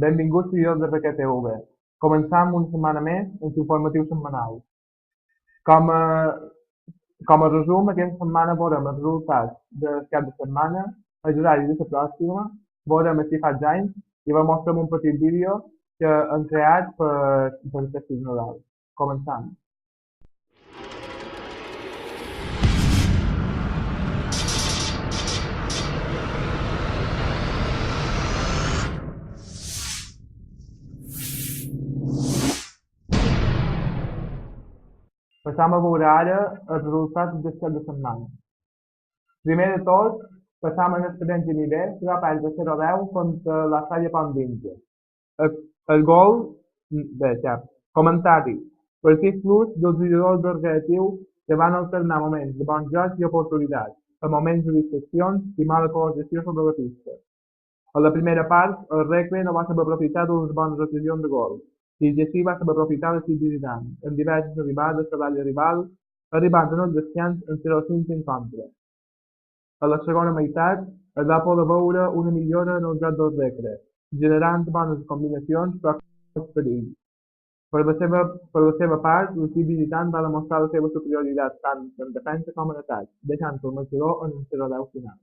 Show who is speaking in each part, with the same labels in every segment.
Speaker 1: Benvinguts seguidors de Recreatiu. Començam una setmana més amb l'informatiu setmanal. Com a, com a resum, aquesta setmana veurem els resultats del cap de setmana, els horaris de la pròxima, veurem els xifrats d'anys i vos mostrem un petit vídeo que hem creat per festes Nadal. Començam. Passam a veure ara els resultats del cap de setmana. Primer de tot, passam a l'experiència nivell, que va perdre 0-10 contra la Sala Pandinja. El gol, bé, ja, comentari. Partit plus dels jugadors del Recreatiu que van alternar moments de bon joc i oportunitats, a moments de distraccions i mala col·locació sobre la pista. A la primera part, el Recre no va saber aprofitar d'unes bones ocasions de gol, i així va saber aprofitar l'equip visitant, amb diverses arribades a l'àrea rival, arribant en el descans en 0-5 en contra. A la segona meitat, es va poder veure una millora en el joc del Recre, generant bones combinacions però amb perill. Per la seva part, l'equip visitant va demostrar la seva superioritat tant en defensa com en atac, deixant el marcador en un 0-10 final.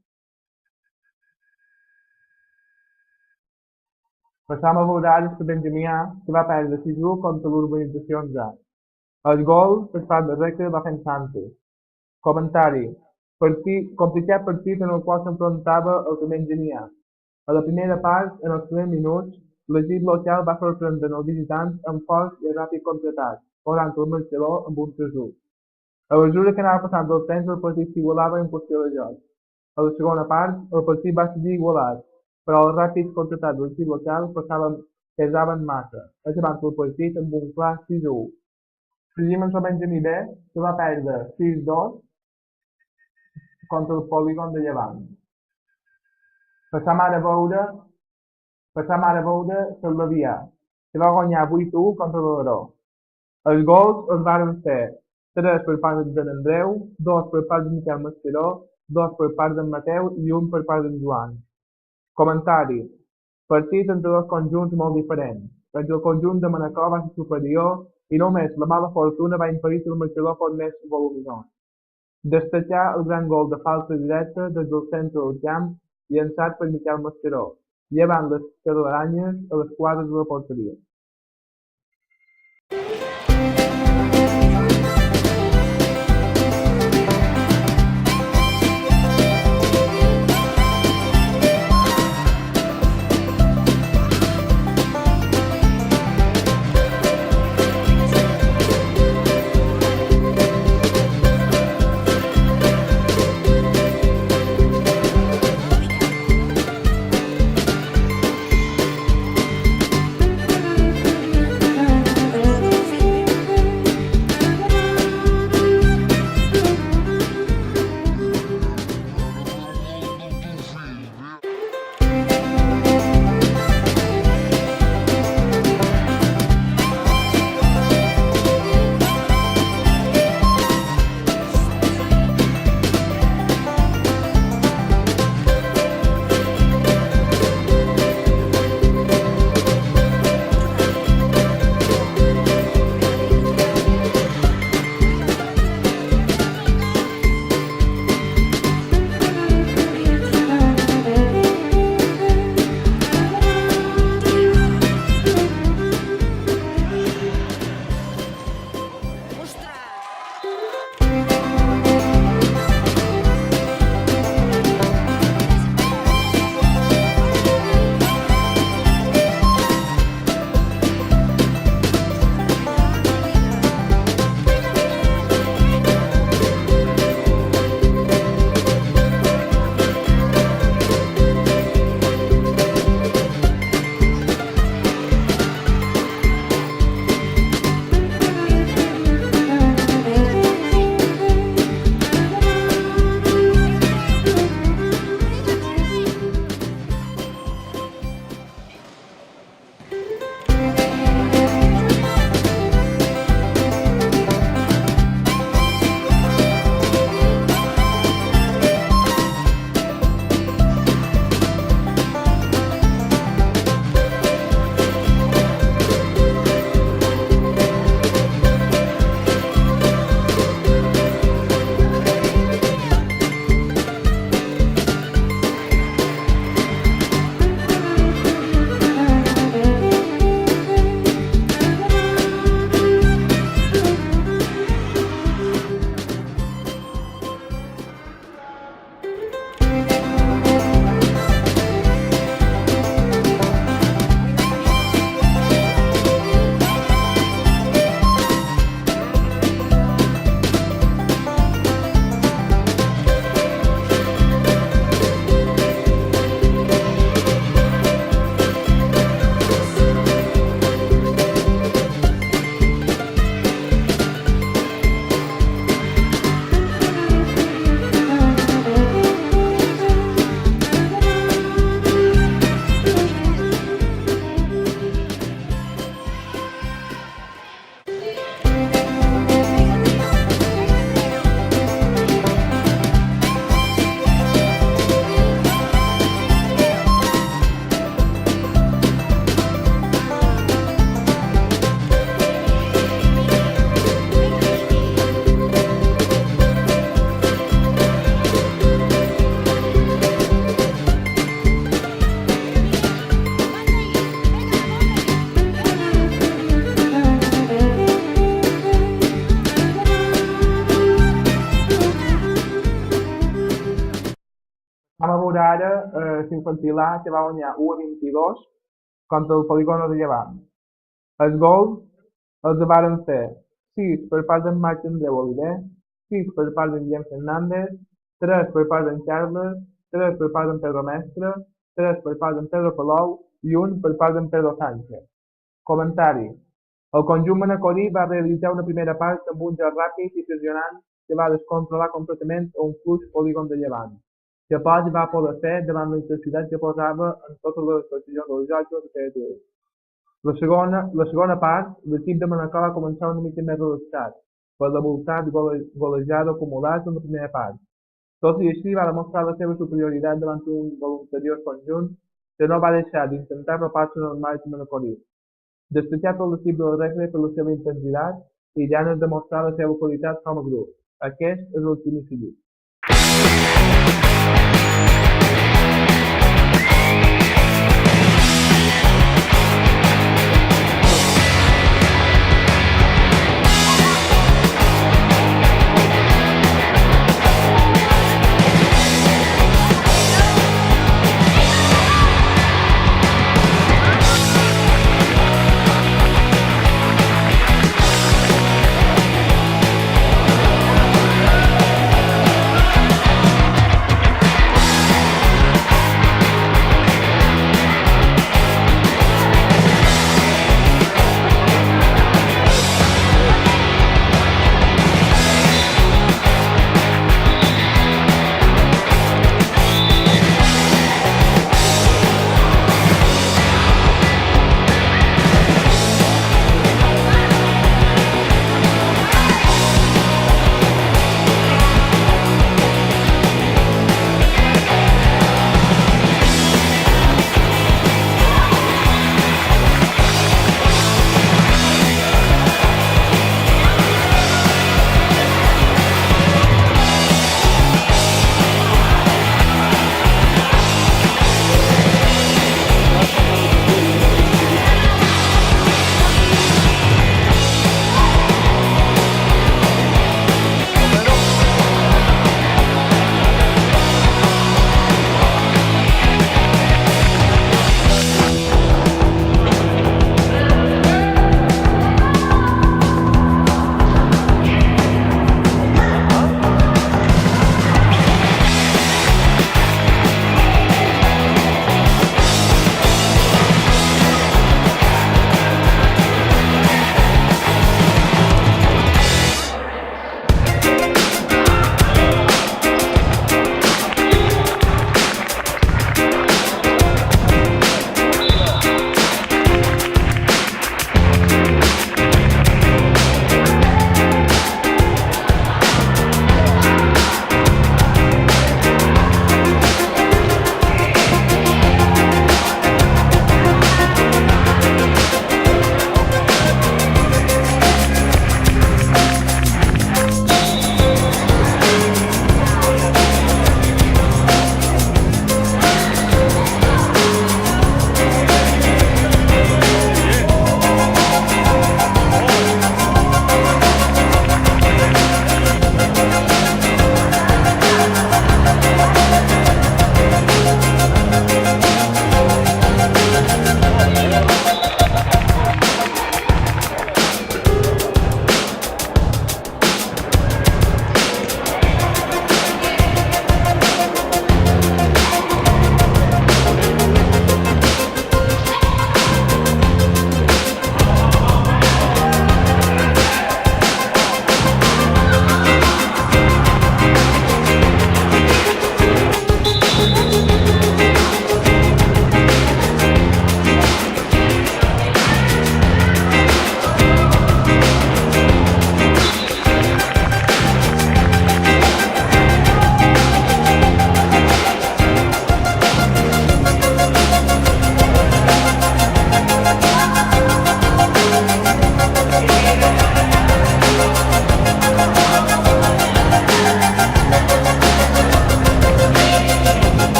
Speaker 1: Passam a veure ara el Benjamí A, que va perdre 6-1 contra l'Urbanització 11. El gol per part del Recre va fent Santos. Comentari. Complicat partit en el qual s'enfrontava el Benjamí A. A la primera part, en els primers minuts, l'equip local va sorprendre els visitants amb fort i ràpid contraatac, posant el marcador amb un 3-1. A mesura que anava passant el temps, el partit s'igualava en qüestió de joc. A la segona part, el partit va seguir igualat, però els ràpids contraatacs de l'equip local pesaven massa, acabant el partit amb un clar 6-1. Seguim amb el Benjamí B, que va perdre 6-2 contra el polígon de Llevant. Passam ara a veure Sala, que va guanyar 8-1 contra l'Alaró. Els gols es van fer 3 per part d'en Andreu, 2 per part de Miquel Mascaró, 2 per part d'en Mateu i 1 per part d'en Joan. Comentari. Partit entre dos conjunts molt diferents, perquè el conjunt de Manacor va ser superior i només la mala fortuna va impedir que el marcador fos més voluminós. Destacar el gran gol de falta directa des del centre del camp llançat per Miquel Mascaró, llevant les telaranyes a les quadres de la porteria. ara l'infantil A que va guanyar 1-22 contra el Polígono de Llevant. Els gols els varen fer 6 per part d'en Marc Andreu Oliver, 6 per part d'en Guillem Fernández, 3 per part d'en Carles, 3 per part d'en Pedro Mestre, 3 per part d'en Pedro Palou i 1 per part d'en Pedro Sánchez. Comentari. El conjunt manacorí va realitzar una primera part amb un joc ràpid i pressionant que va descontrolar completament un flux polígon de llevant, que poc va poder fer davant la intensitat que posava en totes les posicions del joc del Recreatiu. La segona part, l'equip de Manacor va començar una mica més relaxat, per la voluntat golejada acumulat en la primera part. Tot i així va demostrar la seva superioritat davant un voluntariós conjunt que no va deixar d'intentar ropar-se en el marc manacorí. Destacar tot l'equip del Recre per la seva intensitat i ganes de mostrar la seva qualitat com a grup. Aquest és el que m'hi seguit.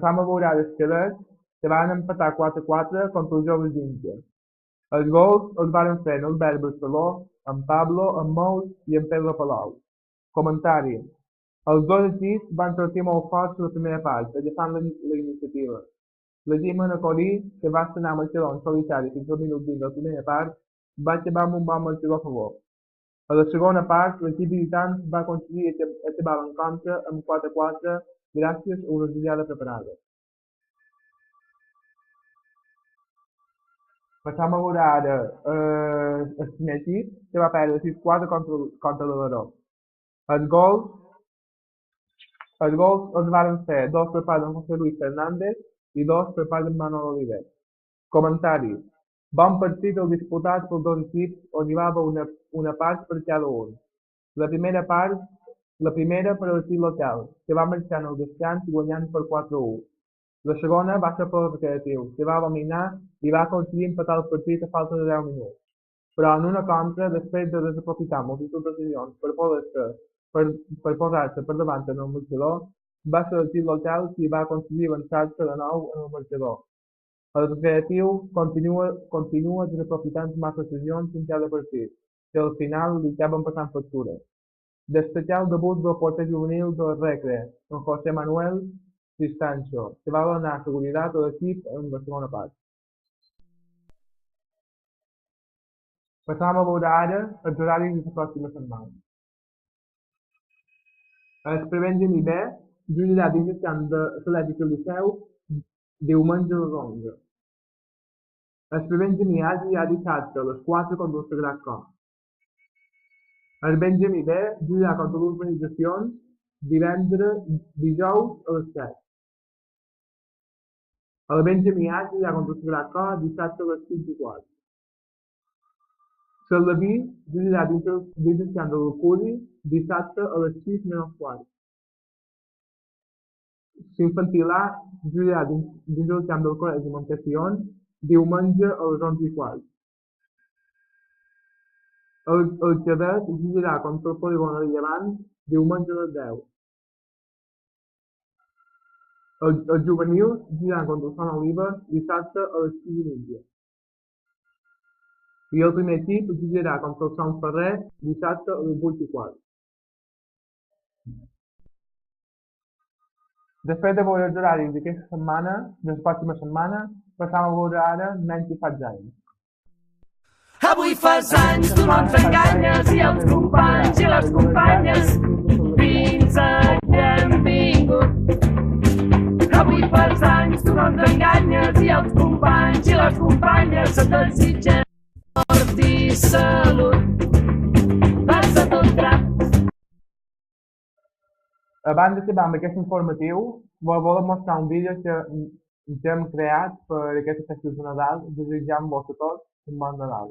Speaker 1: Passam a veure els cadets que van empatar 4-4 contra els joves d'Índia. Els gols els van fer en Albert Barceló, en Pablo, en Mous i en Pedro Palau. Comentari. Els dos equips van sortir molt forts a la primera part, agafant la iniciativa. L'equip manacorí, que va estrenar marcador en solitari fins al minut 20 de la primera part, va acabar amb un bon marcador a favor. A la segona part, l'equip visitant va aconseguir acabar l'encontre amb 4-4 gràcies a una jugada preparada. Passam a veure ara el primer equip, que va perdre 6-4 contra l'Alaró. Els gols els van fer dos per part d'en José Luis Fernández i dos per part d'en Manuel Oliver. Comentari. Bon partit el disputat pels dos equips on hi va haver una part per cada un. La primera per a l'equip local, que va marxar en el descans guanyant per 4-1. La segona va ser per al Recreatiu, que va dominar i va aconseguir empatar el partit a falta de 10 minuts. Però en una contra, després de desaprofitar multitud d'ocasions per posar-se per davant en el marcador, va ser l'equip local qui va aconseguir avançar-se de nou en el marcador. El Recreatiu continua desaprofitant massa ocasions en cada partit, que al final li acaben passant factura. Destacar el debut del porter juvenil del Recre, en José Manuel Cristancho, que va donar seguretat a l'equip en la segona part. Passam a veure ara els horaris de la pròxima setmana. El Benjamí B jugarà dins el camp de l'Atlètic del Liceu diumenge a les 11. El Benjamí A jugarà dissabte a les 4 contra el Sagrat Cor. El Benjamí B jugarà contra l'Urbanitzacions dijous a les 7. El Benjamí A jugarà contra el Sagrat Cor dissabte a les 5:15. Salaví jugarà dins el camp de l'Alcuri dissabte a les 6:15. L'Infantil A jugarà dins el camp del Col·legi Montesión diumenge a les 11:15. El Cadet jugarà contra el Polígon de Llevant diumenge a les 10. Els juvenils jugaran contra el Son Oliva dissabte a les 6:30. I el primer equip jugarà contra el Son Ferrer dissabte a les 8:15. Després de veure els horaris d'aquesta setmana, de la pròxima setmana, passam a veure ara nens i faig anys.
Speaker 2: Avui fas anys, tu no ens enganyes, i els companys i les companyes fins aquí hem vingut. Avui fas anys, tu no ens enganyes, i els companys i les companyes et desitgem sort i salut. Passa tot drap.
Speaker 1: Abans d'acabar amb aquest informatiu, volem mostrar un vídeo que hem creat per aquestes festes de Nadal, desitjant-vos a tots un bon Nadal.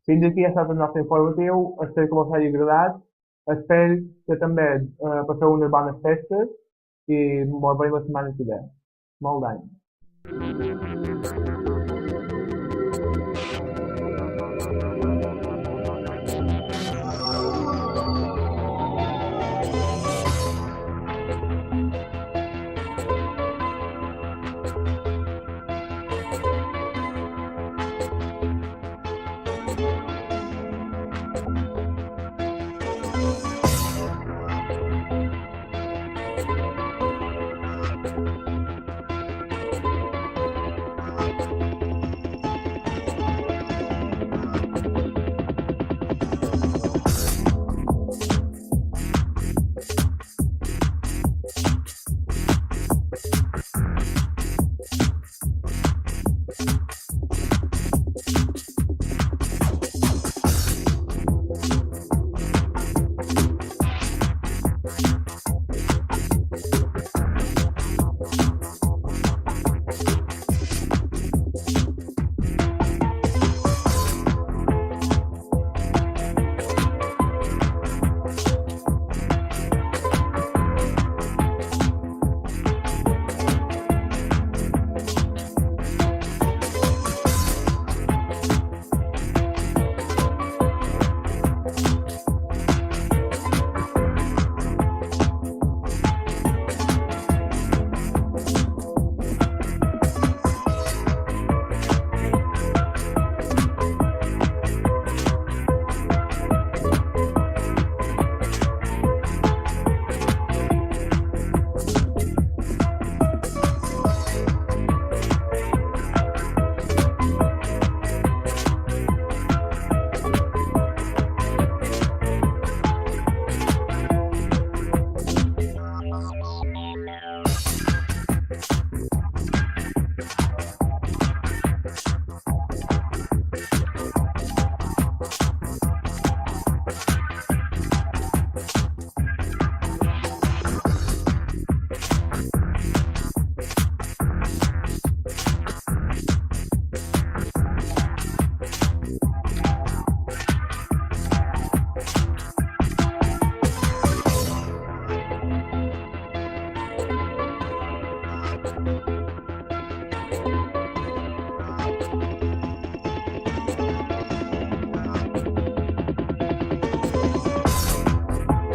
Speaker 1: Fins aquí ha estat el nostre informatiu, espero que us hagi agradat, espero que també passeu unes bones festes i ens veiem la setmana que ve. Molt d'any.